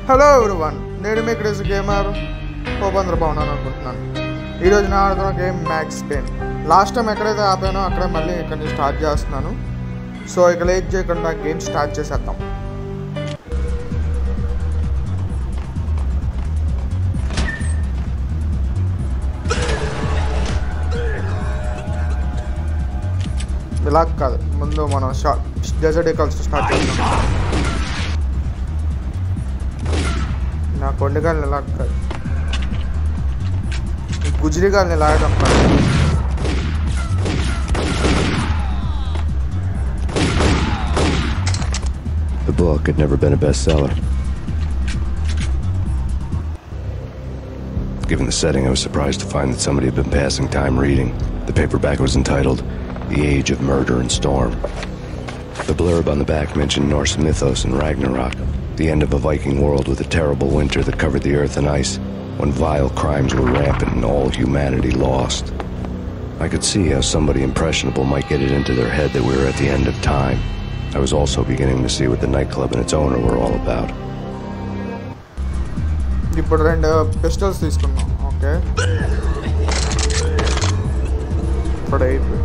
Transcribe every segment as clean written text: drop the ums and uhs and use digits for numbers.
Hello everyone, నేను మీ crazy gamer. అందరూ బాగున్నాను అనుకుంటున్నాను. ఈరోజు నా ఆడుతున్న game max pain. Last time ఎక్కడైతే ఆపానో అక్కడే మళ్ళీ ఇక్కడ నుంచి స్టార్ట్ చేస్తున్నాను. సో ఇక లేట్ చేయకుండా గేమ్ స్టార్ట్ చేసేద్దాం. ఇలా కాదు, ముందు మనం డెజర్ట్ ఈకల్స్ స్టార్ట్ చేద్దాం. నా కొండగాల్ని ఇలా కాదు, గుజరిగాల్ని లాగడం కాదు. The book had never been a bestseller. Given the setting, I was surprised to find that somebody had been passing time reading. The paperback was entitled The Age of Murder and Storm. The blurb on the back mentioned Norse mythos and Ragnarok, the end of a Viking world with a terrible winter that covered the earth in ice, when vile crimes were rampant and all humanity lost. I could see how somebody impressionable might get it into their head that we were at the end of time. I was also beginning to see what the nightclub and its owner were all about. ఇప్పుడు రెండు pistols తీసుకున్నాం. Okay, ఇప్పుడు అయిపోయింది.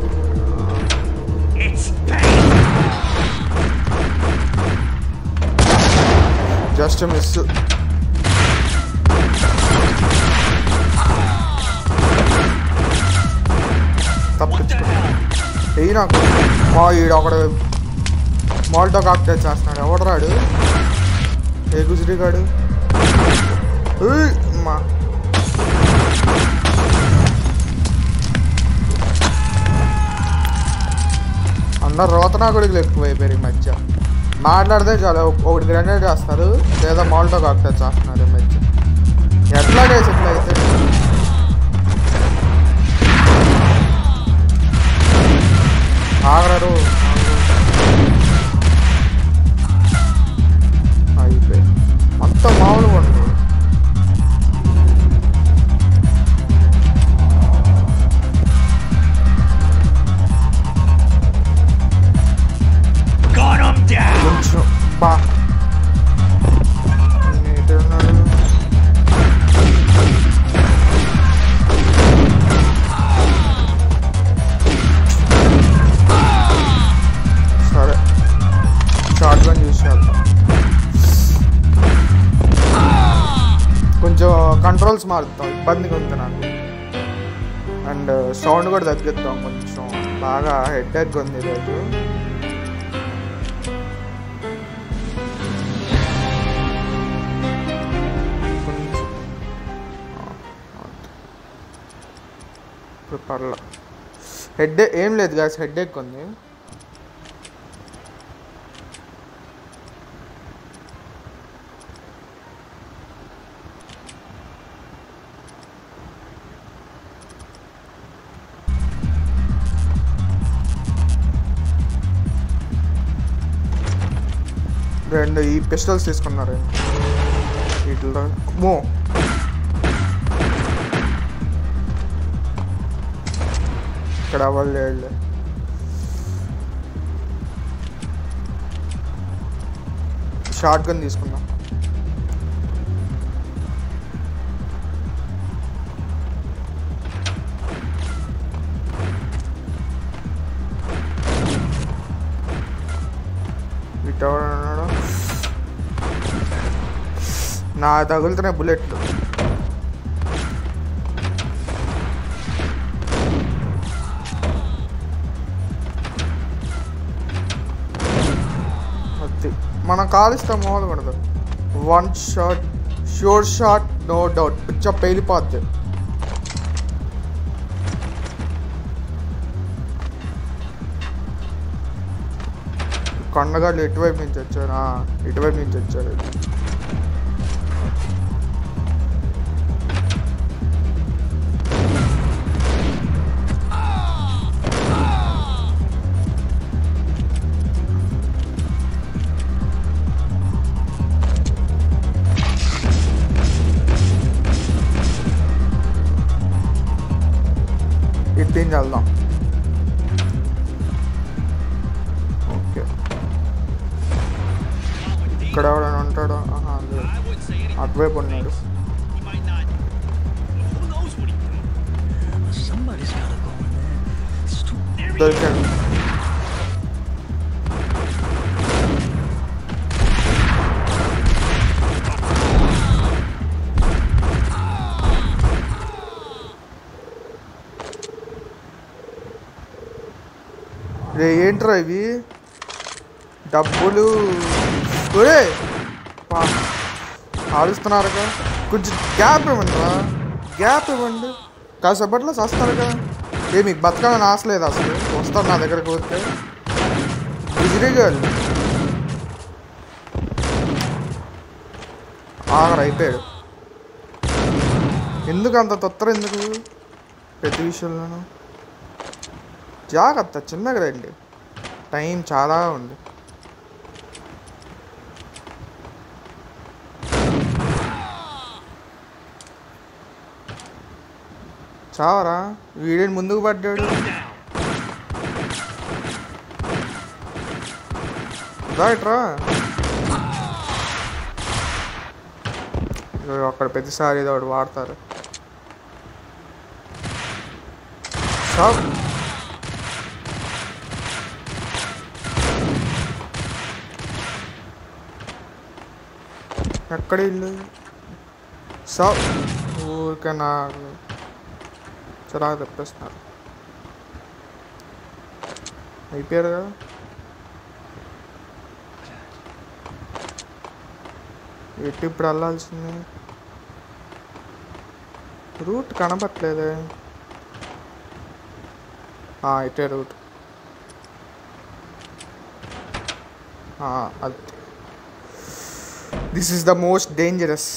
Just miss. తప్పించుకున్నా. ఏ నాకు మా ఈడు ఒకడు malto cocktail చేస్తున్నాడు. ఎవడు రాడు? ఏ గుజరిగాడు? మా అందరు రోతనా కొడుకులు ఎక్కువైపోయారు ఈ మధ్య. మాట్లాడితే చాలా ఒకటి గ్రెనేడ్ చేస్తారు, లేదా మాల్టో కాక్టైల్ చేస్తున్నారు ఈ మధ్య. ఎట్లా చేసి ఇట్లా అయితే ఆగరారు. అయిపోయి మొత్తం మామూలుగా ఉంటుంది. కొంచెం బా సరే, షార్ట్ గన్ యూజ్ చేద్దాం. కొంచెం కంట్రోల్స్ మారుతాం, ఇబ్బందిగా ఉంది నాకు. అండ్ సౌండ్ కూడా తగ్గిద్దాం. కొంచెం బాగా హెడ్ఏక్ ఉంది ఈరోజు. పర్లా హెడ్ ఏం లేదు గాయస్, హెడ్ఏక్ ఉంది. రెండు ఈ పిస్టల్స్ తీసుకున్నారు వీటిలో. మో ఇక్కడ అవ్వలేదు. షార్ట్ గన్ తీసుకున్నాం. ఇటన్నాడు. నా తగులుతున్నాయి బుల్లెట్లు. మనం కాలిస్తాం మామూలు పడదు. One shot sure shot, no doubt. పిచ్చ పేలిపోద్ది. కొండగాళ్ళు ఎటువైపు నుంచి వచ్చారు? ఇటువైపు నుంచి వచ్చారు. ఇట్టించి వెళ్దాం. ఓకే, ఇక్కడ ఎవడైనా ఉంటాడు? అటువైపు ఉన్నాడు. దొరికాడు. ఏంట్రా ఇవి డబ్బులు? ఆడుస్తున్నారుగా, కొంచెం గ్యాప్ ఇవ్వండిరా, గ్యాప్ ఇవ్వండి. కాసేపట్లో వస్తారుగా. మీకు బతకాలని ఆశ లేదు అసలు? వస్తారు నా దగ్గరకు పోతే విజిరిగాళ్ళు ఆగరు, అయిపోయాడు. ఎందుకు అంత తొత్తర? ఎందుకు ప్రతి విషయంలోనూ? జాగ్రత్త, చిన్నగా రండి, టైం చాలా ఉంది. చావరా, వీడిని ముందుకు పడ్డాడు. రైట్రా, అక్కడ ప్రతిసారి ఏదో ఒకటి వాడతారు. షాప్ ఎక్కడ ఇల్లు? షాప్ ఊరికే నాకు చిరాకు తెప్పిస్తున్నారు. అయిపోయారు కదా. ఎట్టి ఇప్పుడు వెళ్ళాల్సింది? రూట్ కనపట్లేదే. ఇటే రూట్. అది this is the most dangerous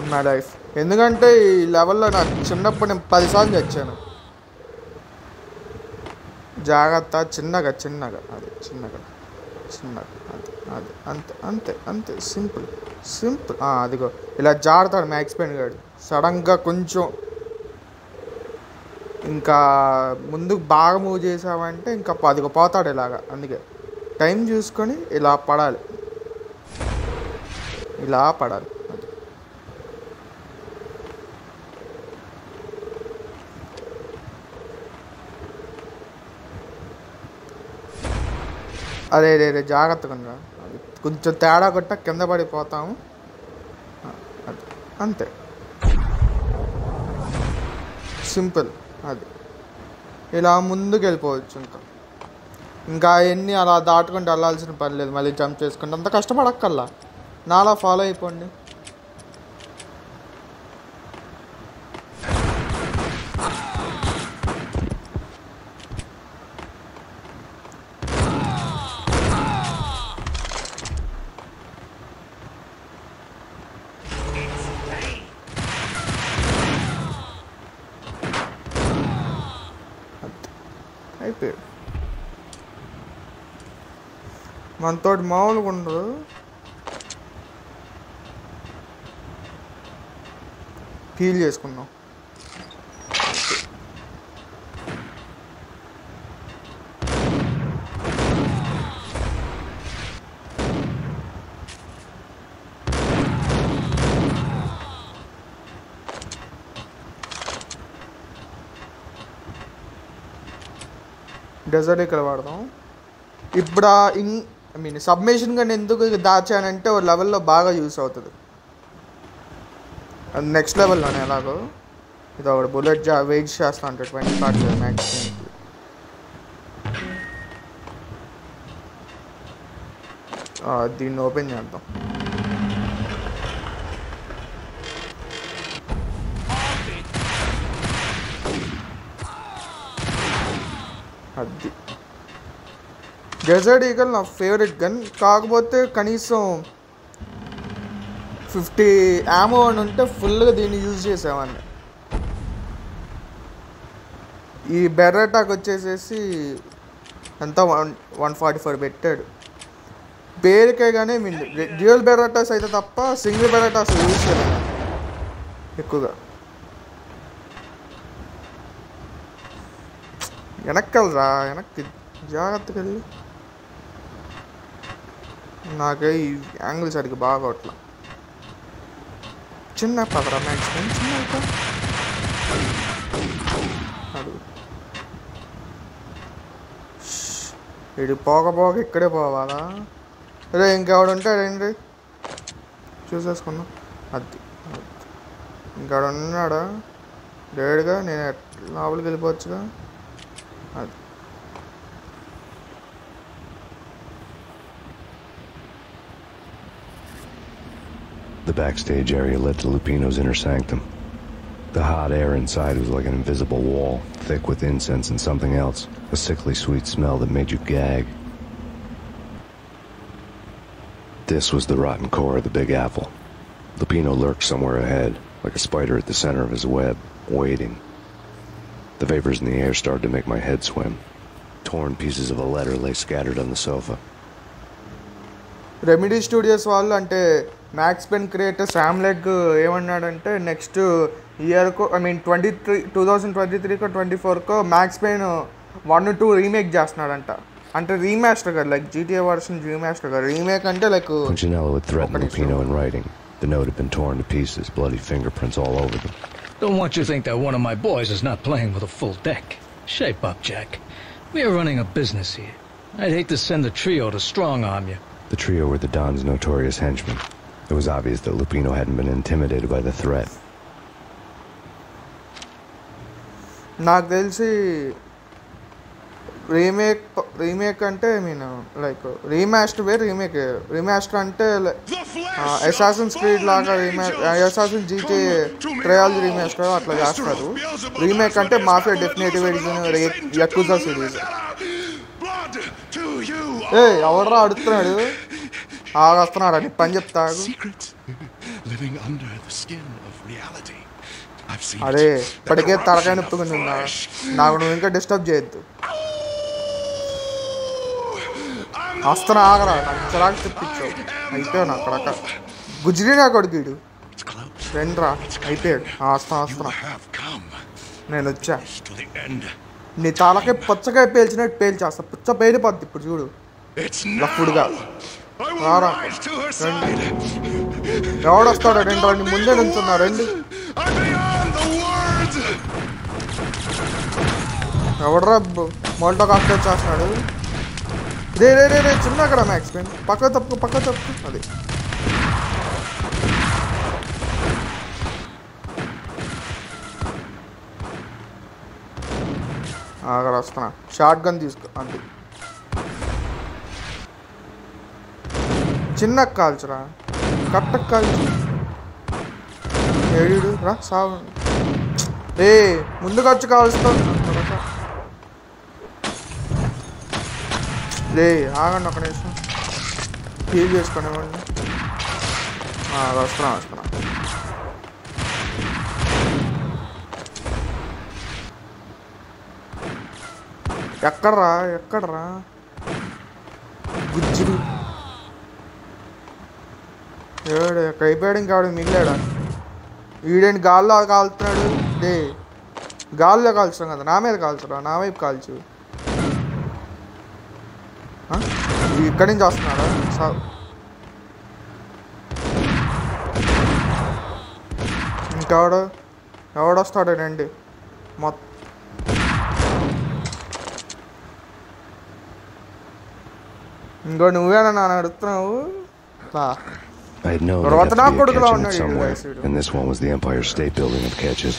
in my life. ఎందుకంటే ఈ లెవెల్లో నాకు చిన్నప్పుడు నేను 10 సార్లు చచ్చాను. జాగ్రత్త, చిన్నగా చిన్నగా, అది చిన్నగా చిన్నగా, అది అంతే అంతే అంతే, సింపుల్ సింపుల్. అదిగో ఇలా జారుతాడు మ్యాక్స్ పెయిన్ గాడు. సడన్గా కొంచెం ఇంకా ముందుకు బాగా మూవ్ చేసామంటే ఇంకా అదిగో పోతాడు ఇలాగా. అందుకే టైం చూసుకొని ఇలా పడాలి, ఇలా పడాలి. అదే అదే జాగ్రత్తగా ఉన్నా. కొంచెం తేడా కొట్ట కింద పడిపోతాము. అది అంతే, సింపుల్. అది ఇలా ముందుకు వెళ్ళిపోవచ్చు. ఇంకా అవన్నీ అలా దాటుకుంటూ వెళ్ళాల్సిన పని లేదు. మళ్ళీ జంప్ చేసుకుంటే అంత కష్టపడక్కల్లా, నాలా ఫాలో అయిపోండి. అయిపోయాడు. మనతోటి మామూలుగా ఉండదు. హీల్ చేసుకుందాం. డెజర్ట్ ఇక్కడ వాడదాం. ఇప్పుడు ఐ మీన్ సబ్మిషన్ కానీ ఎందుకు దాచానంటే ఒక లెవెల్లో బాగా యూస్ అవుతుంది. అది నెక్స్ట్ లెవెల్లోనే ఎలాగో ఇది ఒకటి బుల్లెట్ వెయిట్ చేస్తా అంటే 20 పార్ట్స్ మ్యాక్సిమం. దీన్ని ఓపెన్ చేద్దాం. అది డెజర్ట్ ఈగల్ నా ఫేవరెట్ గన్. కాకపోతే కనీసం 50 యామో అని ఉంటే ఫుల్గా దీన్ని యూజ్ చేసేవాడిని. ఈ బెర్రెటాక్ వచ్చేసేసి ఎంత 144 పెట్టాడు పేరుకే. కానీ డ్యూయల్ బెర్రెటాస్ అయితే తప్ప సింగిల్ బెర్రెటాస్ యూజ్ చేయలేదు ఎక్కువగా. వెనక్కి వెళ్ళరా, వెనక్కి జాగ్రత్తగా వెళ్ళి. నాకే ఈ యాంగిల్ సరిగ్గా బాగా అట్లా చిన్న పదరా మ్యాక్సిమం చిన్న అడుగు ఇటు పోక ఇక్కడే పోవాలా అదే ఇంకెవడు ఉంటాడండి చూసేసుకున్నాం అది ఇంకెవడు ఉన్నాడా లేడుగా నేను లోపలికి వెళ్ళిపోవచ్చుగా అది The backstage area led to Lupino's inner sanctum. The hot air inside was like an invisible wall, thick with incense and something else, a sickly sweet smell that made you gag. This was the rotten core of the Big Apple. Lupino lurked somewhere ahead, like a spider at the center of his web, waiting. The vapors in the air started to make my head swim. Torn pieces of a letter lay scattered on the sofa. Remedy Studios వాళ్ళు అంటే Max Payne creator Sam Lake ఏమన్నాడంటే next ఇయర్కో I mean 2023కో 24కో Max Payne 1-2 remake చేస్తున్నాడంట అంటే remaster కదా like GTA version remaster కదా రీమేక్ అంటే like Punchinello had threatened Lupino in writing. The note had been torn to pieces, bloody fingerprints all over them. Don't want you to think that one of my boys is not playing with a full deck. Shape up, Jack. We are running a business here. I'd hate to send the trio to strong-arm you. The trio were the Don's notorious henchmen. It was obvious that Lupino hadn't been intimidated by the threat. నాకు తెలిసి remake అంటే I mean like remaster వేరు remaster అంటే assassins creed లాగా assassin GTA trial remaster అట్లా చేస్తారు remake అంటే mafia definitive edition యకుజా series ఎవడరా అడుగుతున్నాడు ఆగొస్తున్నాడు అని పని చెప్తాడు అరే ఇప్పటికే తలకాయ నొప్పుకుని ఉన్నా నాకు నువ్వు ఇంకా డిస్టర్బ్ చేయొద్దు వస్తున్నా ఆగరా నాకు చిరాకు తెప్పించావు అయిపోయాను అక్కడ గుజ్రీ నా కొడుకుడు రండి రా అయిపోయాడు వస్తున్నా నేను వచ్చా నీ తాలకాయ పుచ్చకాయ పేల్చినట్టు పేల్చేస్తా పుచ్చ పేలిపోద్ది ఇప్పుడు చూడు లప్పుడుగా రారా రండి ఎవడొస్తాడు రెండు రండి ముందే నుంచున్నా రండి ఎవడరా మోల్టో కాక్టైల్ చేస్తున్నాడు రే రే రే రే చిన్న అక్కడ మ్యాక్స్ పెన్ పక్క తప్పు అది అక్కడ వస్తున్నా షార్ట్ గన్ తీసుకో అంతే చిన్న కాల్చురా కట్టకు కాల్చు ఏడు రా సాగు ఏ ముందుకు వచ్చి కాల్స్తాను లే ఆగండి ఒక నిమిషం హీల్ చేసుకునేవాడిని వస్తున్నా ఎక్కడరా గుజ్జుడు ఏడు అయిపోయాడు ఇంకాడు మిగిలాడా వీడేంటి గాల్లో కాలుతున్నాడు డే గాల్లో కాల్చుతాం కదా నా మీద కాల్చురా నా వైపు కాల్చు ఇక్కడి నుంచి వస్తున్నాడా ఎవడొస్తాడు రండి మొత్తం ఇంకో నువ్వేనా నాన్న అడుగుతున్నావు I had known there had to be a catch in it somewhere, and this one was the Empire State Building of catches.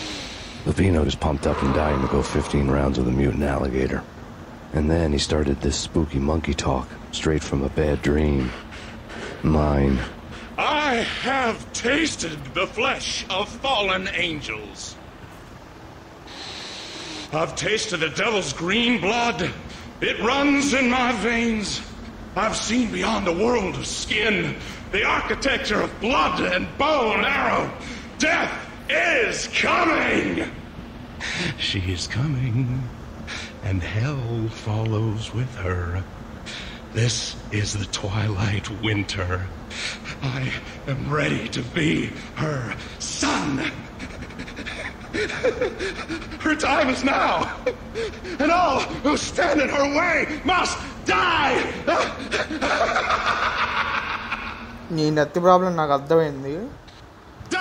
Lupino was pumped up and dying to go 15 rounds with a mutant alligator. And then he started this spooky monkey talk, straight from a bad dream. Mine. I have tasted the flesh of fallen angels. I've tasted the devil's green blood. It runs in my veins. I've seen beyond the world of skin, the architecture of blood and bow and arrow. Death is coming! She is coming, and hell follows with her. This is the twilight winter. I am ready to be her son. Her time is now, and all who stand in her way must die! నీ నెత్తి problem నాకు అర్థమైంది,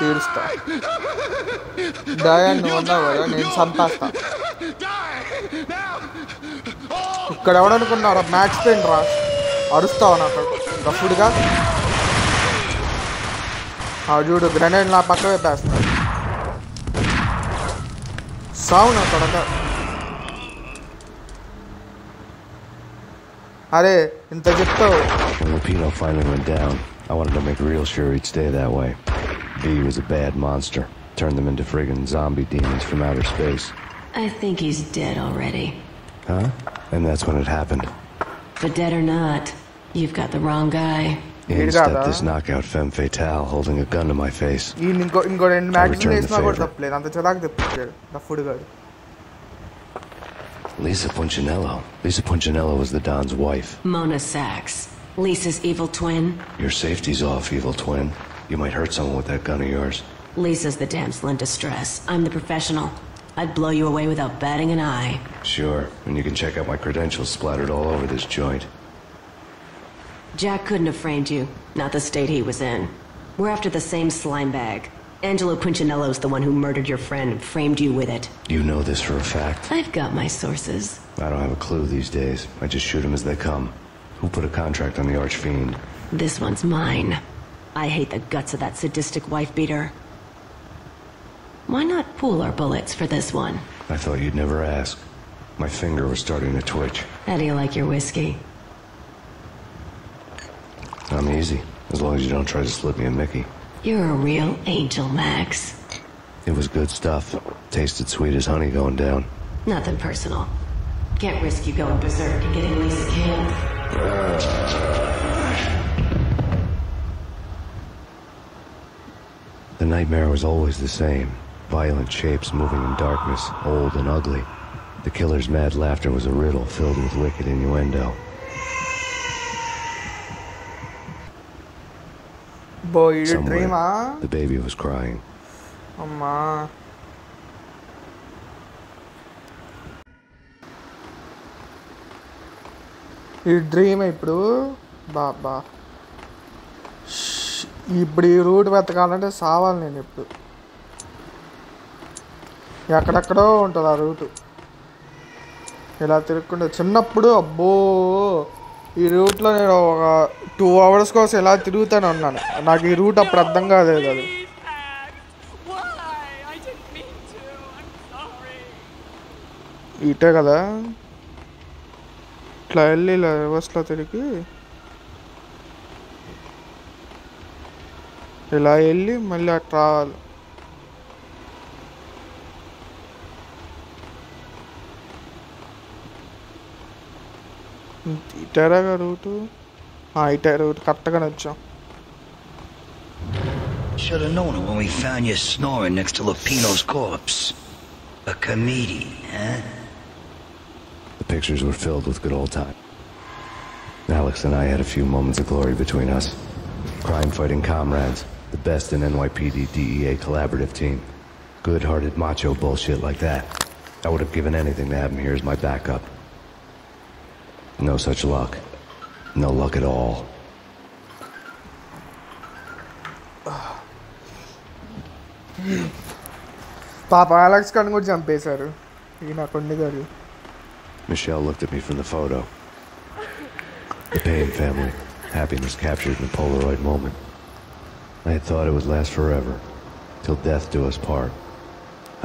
తీరుస్తా. డయా నువ్వు అన్నావు కదా, నేను చంపేస్తా. ఇక్కడ ఎవడనుకున్నారా మ్యాక్స్ పెయిన్ రా, అరుస్తావు నాకు రఫుడ్గా. చూడు గ్రెనేడ్ నా పక్క వేపేస్తున్నాడు. సావు నా కొడక. అరే ఇంత చెప్తావు. When Lupino finally went down, I wanted to make real sure he'd stay that way. V was a bad monster. Turned them into friggin' zombie demons from outer space. I think he's dead already. Huh? And that's when it happened. But dead or not, you've got the wrong guy. In stepped this knockout femme fatale holding a gun to my face. ఇంకో రెండు maximum వేసినా కూడా తప్పలేదు, అంత చలాకి తెప్పించాడు రఫుడ్ గారు. Lisa Punchinello was the Don's wife. Mona Sachs, Lisa's evil twin. Your safety's off, evil twin. You might hurt someone with that gun of yours. Lisa's the damsel in distress. I'm the professional. I'd blow you away without batting an eye. Sure, and you can check out my credentials splattered all over this joint. Jack couldn't have framed you, not the state he was in. We're after the same slime bag. Angelo Punchinello's the one who murdered your friend and framed you with it. You know this for a fact? I've got my sources. I don't have a clue these days. I just shoot them as they come. Who put a contract on the Archfiend? This one's mine. I hate the guts of that sadistic wife-beater. Why not pool our bullets for this one? I thought you'd never ask. My finger was starting to twitch. How do you like your whiskey? I'm easy, as long as you don't try to slip me a Mickey. You're a real angel, Max. It was good stuff. Tasted sweet as honey going down. Nothing personal. Can't risk you going berserk and getting Lisa killed. The nightmare was always the same. Violent shapes moving in darkness, old and ugly. The killer's mad laughter was a riddle filled with wicked innuendo. Boy, Somewhere, dream, the baby was crying. Amma. ఈ dream ఇప్పుడు బాబా ఇప్పుడు ఈ route వెతకాలంటే సావాలి నేను. ఇప్పుడు ఎక్కడెక్కడో ఉంటుంది ఆ route, ఇలా తిరుగుకుంటే. చిన్నప్పుడు అబ్బో ఈ రూట్లో నేను ఒక 2 hours కోసం ఇలా తిరుగుతూనే ఉన్నాను. నాకు ఈ రూట్ అప్పుడు అర్థం కాలేదు. అది ఇటే కదా, ఇట్లా వెళ్ళి ఇలా రివర్స్లో తిరిగి ఇలా వెళ్ళి మళ్ళీ అట్లా రావాలి. ఇటారాగా రూటు, ఇటే రూట్ కరెక్ట్గానే వచ్చాం. Should have known it when we found you snoring next to Lupino's corpse. A comedian, huh? The pictures were filled with good old time. Alex and I had a few moments of glory between us. Crime-fighting comrades, the best in NYPD DEA collaborative team. Good-hearted macho bullshit like that. I would have given anything to have him here as my backup. No such luck. No luck at all. పాప Alex కన్ను కూడా చంపేశారు ఈ నా కొన్ని గారు. Michelle looked at me from the photo. The Payne family. Happiness captured in a Polaroid moment. I had thought it would last forever. Till death do us part.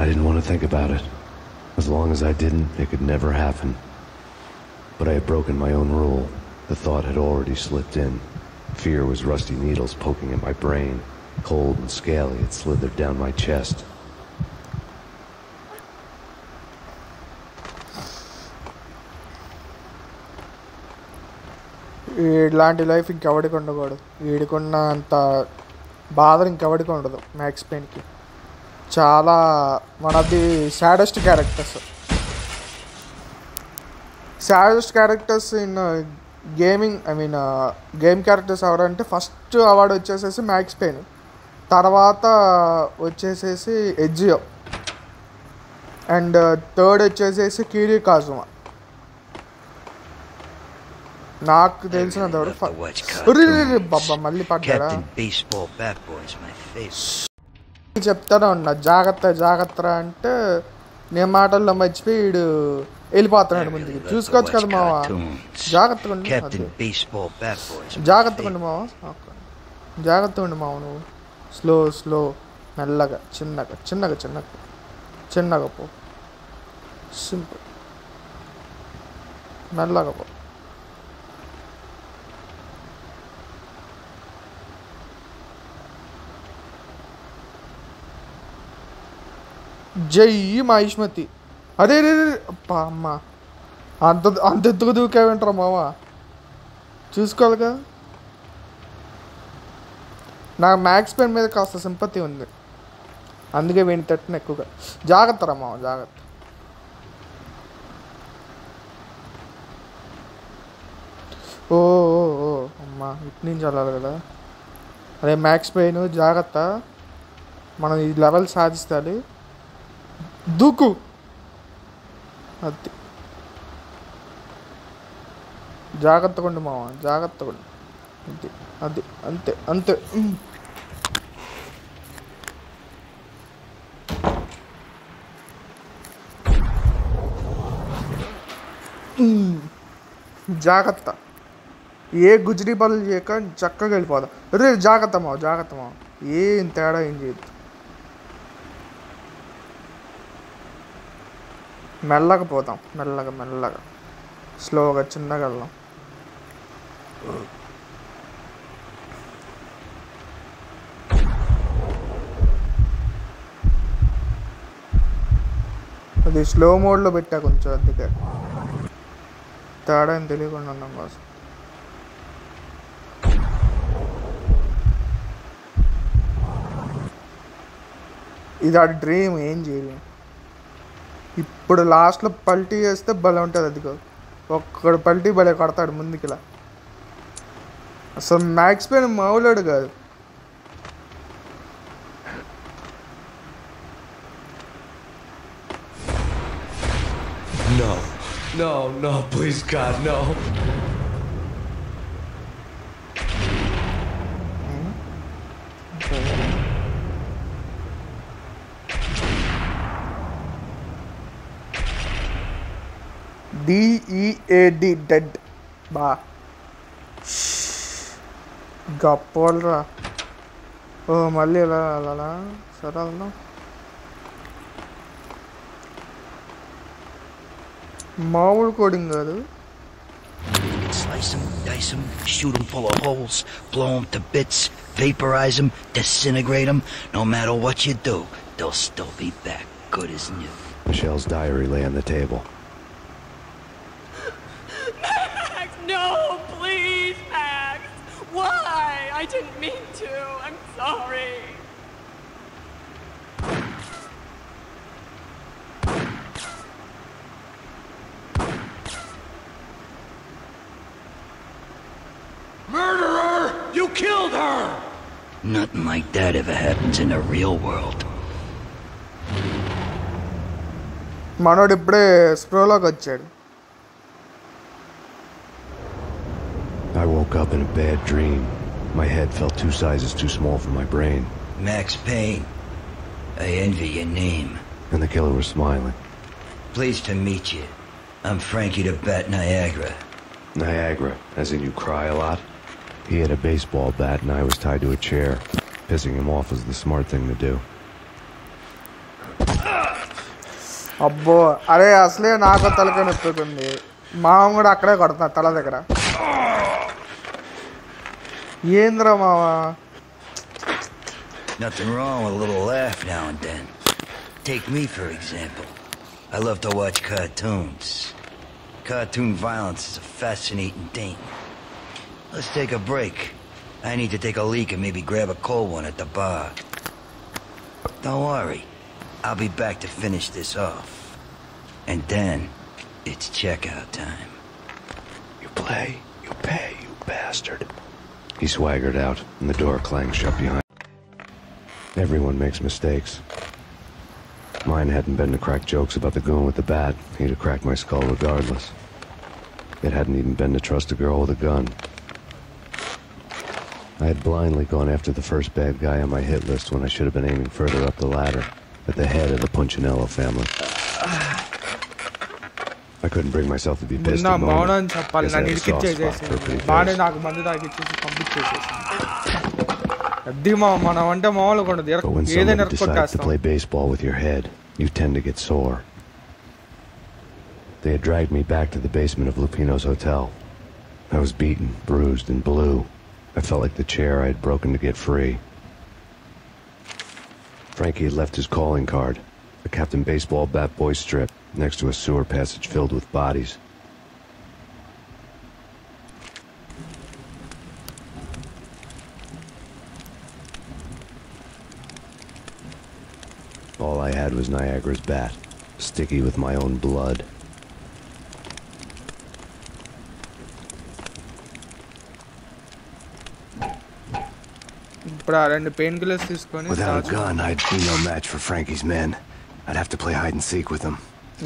I didn't want to think about it. As long as I didn't, it could never happen. But I had broken my own rule. The thought had already slipped in. Fear was rusty needles poking at my brain. Cold and scaly, it slithered down my chest. ఇలాంటి life ఇంకెవడికి ఉండకూడదు. వీడికున్న అంత బాధలు ఇంకెవడికి ఉండదు. Max పెయిన్కి చాలా one of the saddest characters in gaming. Game characters ఎవరంటే first award వచ్చేసేసి max pain, తర్వాత వచ్చేసేసి ఎజియో, అండ్ థర్డ్ వచ్చేసేసి కిరియో కాజుమా. నాకు తెలిసినంత వరకు బాబా మళ్ళీ పడ్డా చెప్తానే ఉన్నా జాగ్రత్త జాగ్రత్త అంటే నేను మాటల్లో మర్చిపోయి వీడు వెళ్ళిపోతున్నాడు ముందుకి. చూసుకోవచ్చు కదా మావా, జాగ్రత్తగా ఉండు, జాగ్రత్తగా ఉండు మావా, జాగ్రత్తగా ఉండు మావ. నువ్వు స్లో స్లో మెల్లగా చిన్నగా చిన్నగా చిన్నగా చిన్నగా పో, సింపుల్ మెల్లగా పో. జై మహిష్మతి. అరే రే అప్పా అమ్మ, అంత ఎత్తుకు దూకేమంటారా మావా, చూసుకోవాలిగా. నాకు మ్యాక్స్ పెన్ మీద కాస్త సింపతి ఉంది, అందుకే వీడిని తట్టిన ఎక్కువగా. జాగ్రత్త రా మావ, జాగ్రత్త. ఓ ఓ ఓ అమ్మా, ఇటు నుంచి వెళ్ళాలి కదా. అరే మ్యాక్స్ పెయిన్ జాగ్రత్త, మనం ఈ లెవెల్ సాధిస్తాలి. దూకు, అది జాగ్రత్తగా ఉండు మావ, జాగ్రత్తగా ఉండు. అది అది అంతే అంతే. జాగ్రత్త, ఏ గుజరీ పనులు చేయక చక్కగా వెళ్ళిపోదాం. రే జాగ్రత్త మావ, జాగ్రత్త మావ, ఏం తేడా ఏం చేయొద్దు. మెల్లగా పోతాం, మెల్లగా మెల్లగా స్లోగా చిన్నగా వెళ్దాం. అది స్లో మోడ్లో పెట్టా కొంచెం, అందుకే తేడా అని తెలియకుండా ఉన్నాం కోసం. ఇది ఆ డ్రీమ్, ఏం చేయలేం. ఇప్పుడు లాస్ట్లో పల్టీ చేస్తే భలే ఉంటుంది. అదిగో ఒక్కడు పల్టీ భలే కొడతాడు ముందుకిలా. అసలు మ్యాక్స్ పెయిన్ మామూలుడు కాదు. No, no, no, please God, no. DEAD dead బా గప్పోలరా. ఓ మళ్ళీ ఎలా అలా సరే వెళ్దాం. మామూలు కోడింగ్ కాదు. Slice them, dice them, shoot them full of holes, blow them to bits, vaporize them, disintegrate them. No matter what you do, they'll still be back good as new. Michelle's diary lay on the table. Max, no, please, Max. Why? I didn't mean to. I'm sorry. Murderer! You killed her! Nothing like that ever happens in the real world. మనోడు ఇప్పుడే స్ప్రోలోకి వచ్చాడు. I woke up in a bad dream. My head felt 2 sizes too small for my brain. Max Payne. I envy your name. And the killer was smiling. Pleased to meet you. I'm Frankie the Bat Niagara. Niagara, as in you cry a lot? He had a baseball bat and I was tied to a chair. Pissing him off was the smart thing to do. అబ్బో, అరే అసలే నాకు తలకాయ నొప్పుతుంది. మామ కూడా అక్కడే కొడుతున్నా తల దగ్గర. ఏంద్రా మావా? Nothing wrong with a little laugh now and then. Take me, for example. I love to watch cartoons. Cartoon violence is a fascinating thing. Let's take a break. I need to take a leak and maybe grab a cold one at the bar. Don't worry. I'll be back to finish this off. And then, it's checkout time. You play, you pay, you bastard. He swaggered out, and the door clanged shut behind him. Everyone makes mistakes. Mine hadn't been to crack jokes about the goon with the bat. He'd have cracked my skull regardless. It hadn't even been to trust a girl with a gun. I had blindly gone after the first bad guy on my hit list when I should have been aiming further up the ladder, at the head of the Punchinello family. I couldn't bring myself to be pissed at the moment. Guess I had a soft spot for a pretty face. But when someone decides to play baseball with your head, you tend to get sore. They had dragged me back to the basement of Lupino's hotel. I was beaten, bruised, and blue. I felt like the chair I had broken to get free. Frankie had left his calling card, a Captain Baseball bat boy strip, next to a sewer passage filled with bodies. All I had was Niagara's bat, sticky with my own blood. Without a gun, I'd be no match for Frankie's men. I'd have to play hide and seek with them.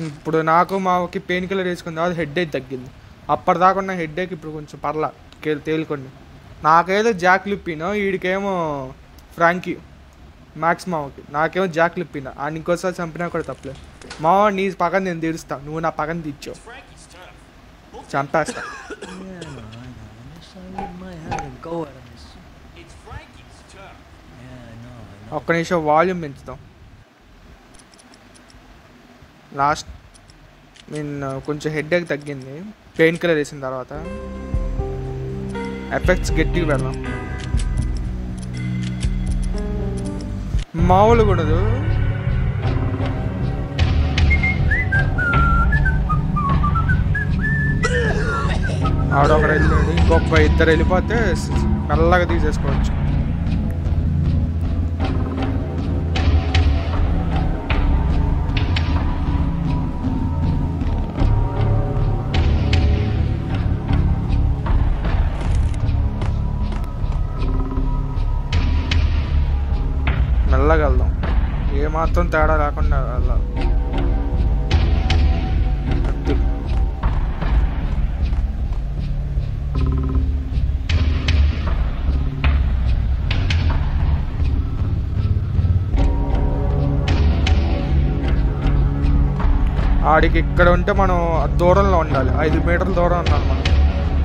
ఇప్పుడు నాకు మాకి pain killer వేసుకుని తర్వాత headache తగ్గింది. అప్పటిదాకా ఉన్న headache ఇప్పుడు కొంచెం పర్లా తేలుకోండి. నాకేదో జాక్ లిప్పినో, వీడికేమో ఫ్రాంకీ మ్యాక్స్ మావకి, నాకేమో జాక్ లిప్పినా. ఆయన ఇంకోసారి చంపినా కూడా తప్పలేదు. మావ నీ పక్కన నేను తీరుస్తా, నువ్వు నా పక్కన తీర్చావు, చంపేస్తా. ఒక్క నిమిషం వాల్యూమ్ పెంచుతాం. లాస్ట్ కొంచెం హెడ్ఏక్ తగ్గింది పెయిన్ కిల్లర్ వేసిన తర్వాత. ఎఫెక్ట్స్ గట్టిగా పెడదాం. మామూలు కూడదు. ఆడొకడు వెళ్ళాడు, ఇంకొక ఇద్దరు వెళ్ళిపోతే మెల్లగా తీసేసుకోవచ్చు. మెల్లగా వెళ్దాం, ఏమాత్రం తేడా లేకుండా వెళ్ళాలి. ఆడికి ఇక్కడ ఉంటే మనం దూరంలో ఉండాలి, 5 మీటర్ల దూరం ఉండాలి మనం.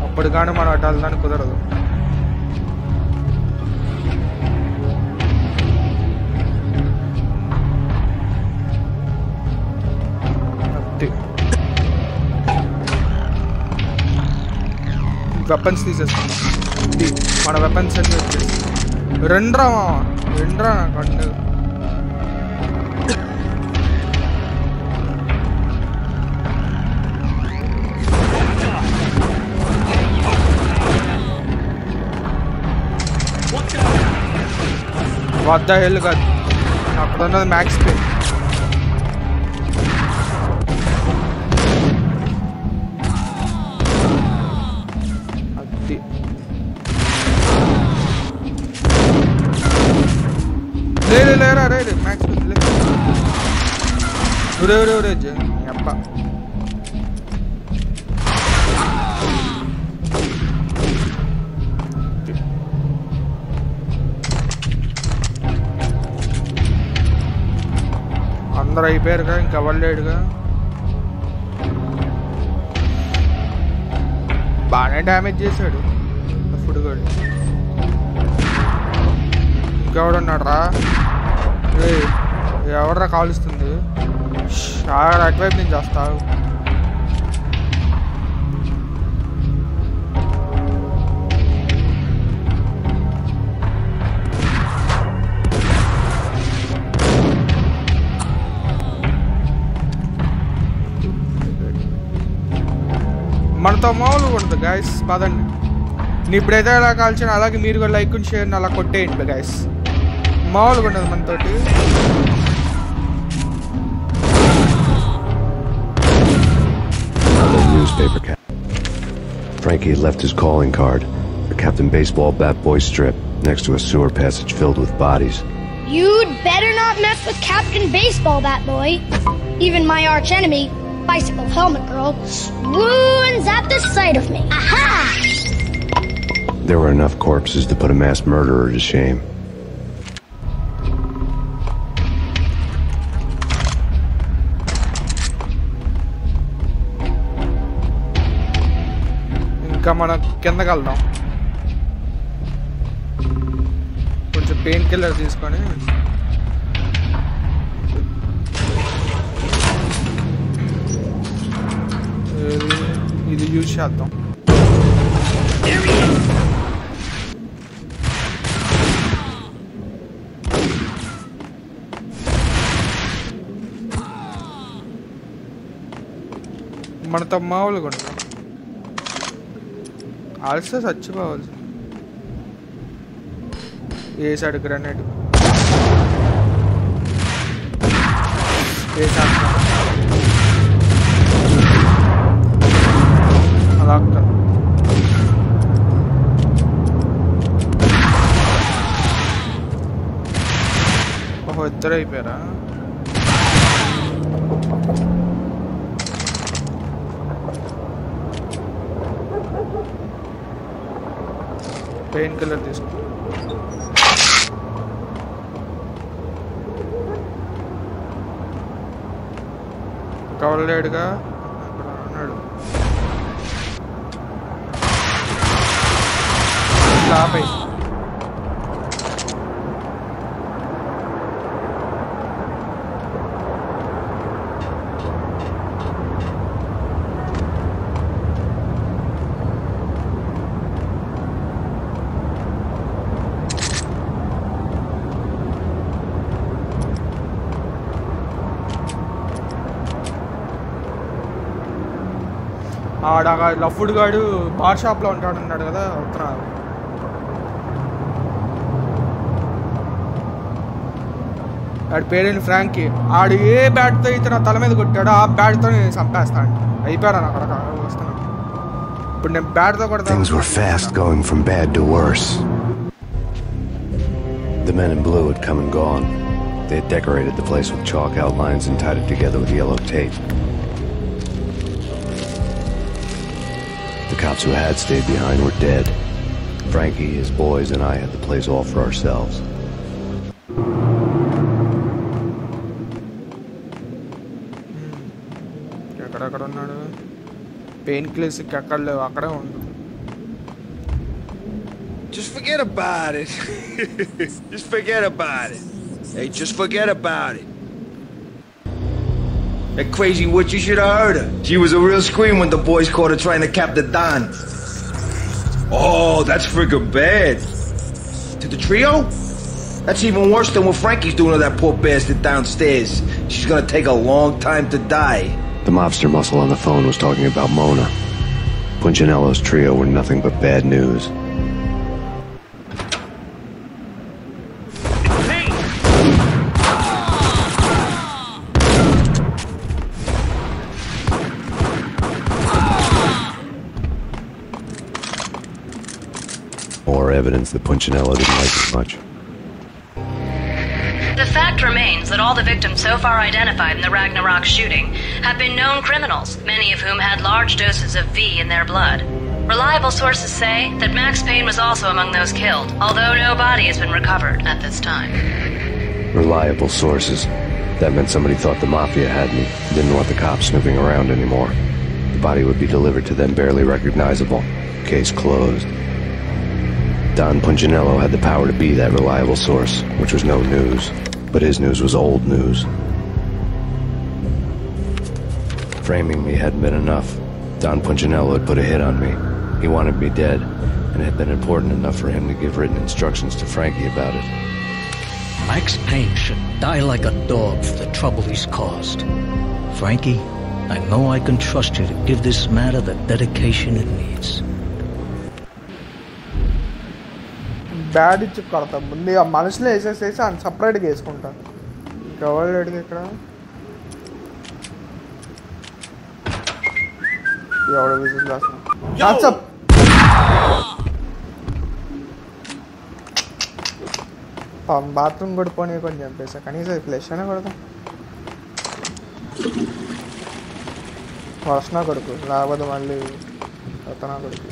అప్పుడు కానీ మనం అటు వెళ్ళడానికి కుదరదు. వెపన్స్ తీసేసుకున్నాం. మన వెపన్స్ అన్ని వచ్చేసి రెండ్రా నాకు అండు. వద్ద హెల్ కాదు, అక్కడ ఉన్నది మ్యాక్స్ పే. లేరా రే మ్యాక్స్ అప్ప. అందరూ అయిపోయారుగా, ఇంకా అవ్వలేడుగా. బాగానే డ్యామేజ్ చేశాడు ఫుడ్ కూడా. ఇంకెవడున్నాడు రా, ఎవడరా కాలుస్తుంది? అటువైపు నేను చేస్తావు. మనతో మామూలుగా ఉంటుంది గాయస్. పదండి, నేను ఇప్పుడైతే అలా కాల్చాను, అలాగే మీరు కూడా లైక్ అండ్ షేర్ అలా కొట్టేయండి గాయస్. మామూలుగా ఉండదు మనతోటి. Newspaper cap. Frankie had left his calling card, a Captain Baseball bat boy strip, next to a sewer passage filled with bodies. You'd better not mess with Captain Baseball, bat boy. Even my arch enemy, bicycle helmet girl swoons at the sight of me. Aha! There were enough corpses to put a mass murderer to shame. ఇంకా మనం కిందకి వెళ్దాం. కొంచెం pain killer తీసుకొని ఇది use చేద్దాం. మనతో మామూలుగా ఉండదు, ఆల్సో చచ్చిపోవాలి. వేసాడు గ్రనేడ్, వేసాడు అలా. ఓహో, ఇద్దరు అయిపోయారా? పెయిన్ కిల్లర్ తీసుకో. కవలేడుగా అక్కడ ఉన్నాడు. ఆపై ఆడ లఫ్డ్ గాడు బార్ షాప్లో ఉంటాడు అన్నాడు కదా, వస్తున్నాడు. ఆడి పేరేంటి ఫ్రాంకీ. ఆడు ఏ బ్యాట్తో అయితే నా తల మీద కొట్టాడో ఆ బ్యాట్తో నేను చంపేస్తాను. అయిపోయాను అక్కడ వస్తున్నాను. ఇప్పుడు నేను బ్యాట్తో కొడతాను. Things were fast going from bad to worse. The men in blue had come and gone. They had decorated the place with chalk outlines and tied it together with yellow tape. The cops who had stayed behind were dead. Frankie, his boys, and I had the place all for ourselves. ఎక్కడెక్కడ ఉన్నాడు? Pain killers ఎక్కడ లేవు, అక్కడే ఉండు. Just forget about it. Just forget about it. Hey, just forget about it. That crazy witch, you should have heard her. She was a real scream when the boys caught her trying to cap the Don. Oh, that's friggin' bad. To the trio? That's even worse than what Frankie's doing to that poor bastard downstairs. She's gonna take a long time to die. The mobster muscle on the phone was talking about Mona. Punchinello's trio were nothing but bad news. More evidence that Punchinello didn't like it much. The fact remains that all the victims so far identified in the Ragnarok shooting have been known criminals, many of whom had large doses of V in their blood. Reliable sources say that Max Payne was also among those killed, although no body has been recovered at this time. Reliable sources. That meant somebody thought the Mafia had me, didn't want the cops snooping around anymore. The body would be delivered to them barely recognizable. Case closed. Don Punchinello had the power to be that reliable source, which was no news. But his news was old news. Framing me hadn't been enough. Don Punchinello had put a hit on me. He wanted me dead, and it had been important enough for him to give written instructions to Frankie about it. Max Payne should die like a dog for the trouble he's caused. Frankie, I know I can trust you to give this matter the dedication it needs. Bad ఇచ్చి కొడతాం. ముందు ఆ మనుషులు వేసేసేసి అని సపరేట్గా వేసుకుంటాను. ఇంకెవరు లేడుగా ఇక్కడ. ఎవడో విజిల్ రాస్తాం. బాత్రూమ్ కూడా పోనీ కొంచెం చంపేసా. కనీసం ఫ్లెష్ అయినా కొడతాం. వస్తున్నా కొడుకు, లేకపోతే మళ్ళీ వస్తున్నా కొడుకు.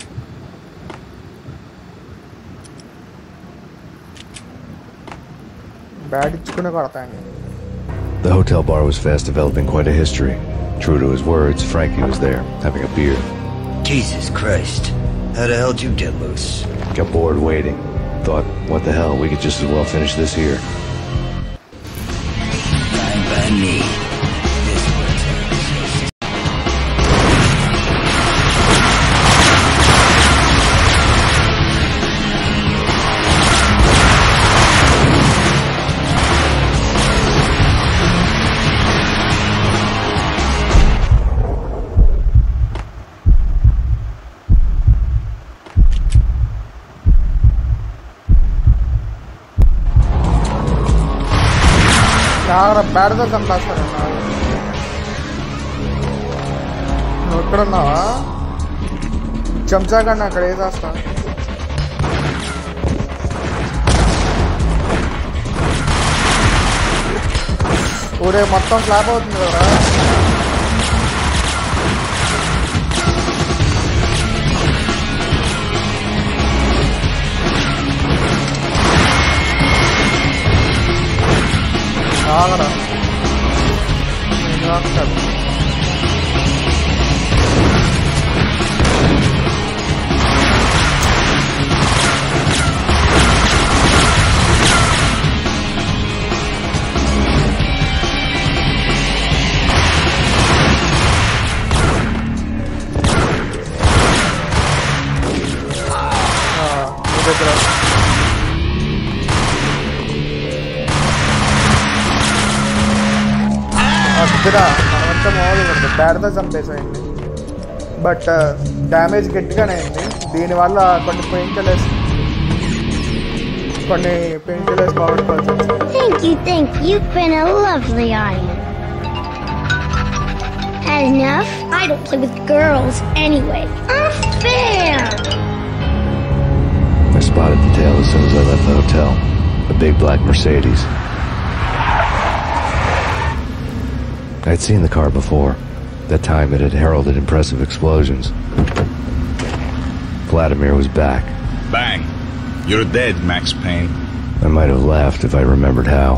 Bat ఇచ్చుకునే కొడతాండి. The hotel bar was fast developing quite a history. True to his words, Frankie was there, having a beer. Jesus Christ. How the hell did you get loose? Got bored waiting. Thought, what the hell, we could just as well finish this here. Fine by me. This one's బ్యాడ్తో చంపేస్తాను. నువ్వు ఎక్కడున్నావా? చెంచాకండి అక్కడ వేసేస్తా. ఊరే మొత్తం slab అవుతుంది కదా. ఆగరా దగ్గర మనమంతా మామూలుగా బ్యాడ్తో చంపేసాయండి. బట్ డ్యామేజ్ గట్టిగానే అయింది. దీనివల్ల కొన్ని పెయిన్ కిల్లర్స్ బాగుంటుకోవాల్సి వచ్చింది. Thank you. You've been a lovely audience. Had enough? I don't play with girls anyway. Unfair! I spotted the tail as soon as I left the hotel. A big black Mercedes. I'd seen the car before. That time it had heralded impressive explosions. Vladimir was back. Bang! You're dead, Max Payne. I might have laughed if I remembered how.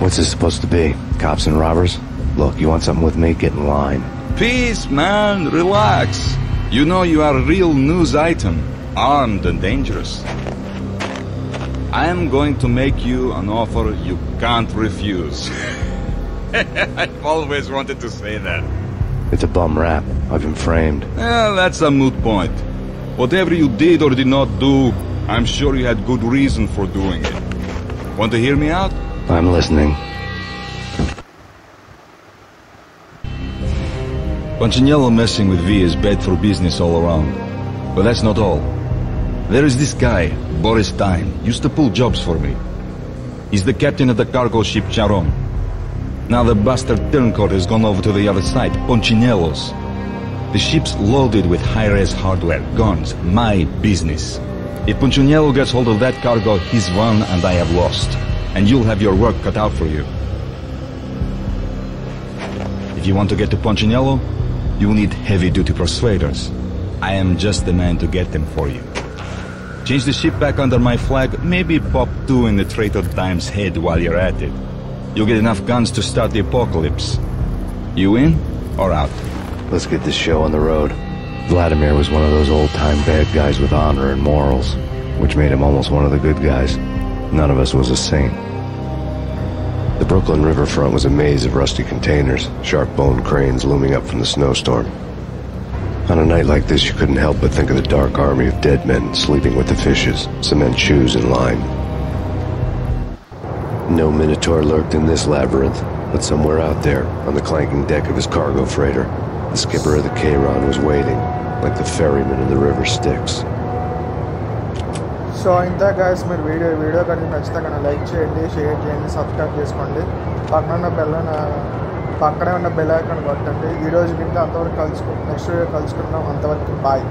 What's this supposed to be? Cops and robbers? Look, you want something with me? Get in line. Peace, man. Relax. You know you are a real news item. Armed and dangerous. I am going to make you an offer you can't refuse. I've always wanted to say that. It's a bum rap. I've been framed. That's a moot point. Whatever you did or did not do, I'm sure you had good reason for doing it. Want to hear me out? I'm listening. Punchinello messing with V is bad for business all around. But that's not all. There is this guy, Boris Time, used to pull jobs for me. He's the captain of the cargo ship Charon. Now the bastard turncoat has gone over to the other side, Punchinello's. The ship's loaded with high-res hardware, guns, my business. If Punchinello gets hold of that cargo, he's won and I have lost. And you'll have your work cut out for you. If you want to get to Punchinello, you need heavy-duty persuaders. I am just the man to get them for you. Change the ship back under my flag, maybe pop 2 in the Traitor Dime's head while you're at it. You'll get enough guns to start the apocalypse. You in or out? Let's get this show on the road. Vladimir was one of those old-time bad guys with honor and morals, which made him almost one of the good guys. None of us was a saint. The Brooklyn riverfront was a maze of rusty containers, sharp-boned cranes looming up from the snowstorm. On a night like this, you couldn't help but think of the dark army of dead men sleeping with the fishes, cement shoes in line. No Minotaur lurked in this labyrinth, but somewhere out there, on the clanking deck of his cargo freighter, the skipper of the Chiron was waiting, like the ferryman in the river Styx. So ఇంత guys, మీరు video కానీ నచ్చితే like చేయండి, share చేయండి, subscribe చేసుకోండి, పక్కనే ఉన్న bell icon కొట్టండి. ఈ రోజుకి ఇంకా అంతవరకు నెక్స్ట్ వీడియో కలుసుకుందాం. అంతవరకు బాయ్.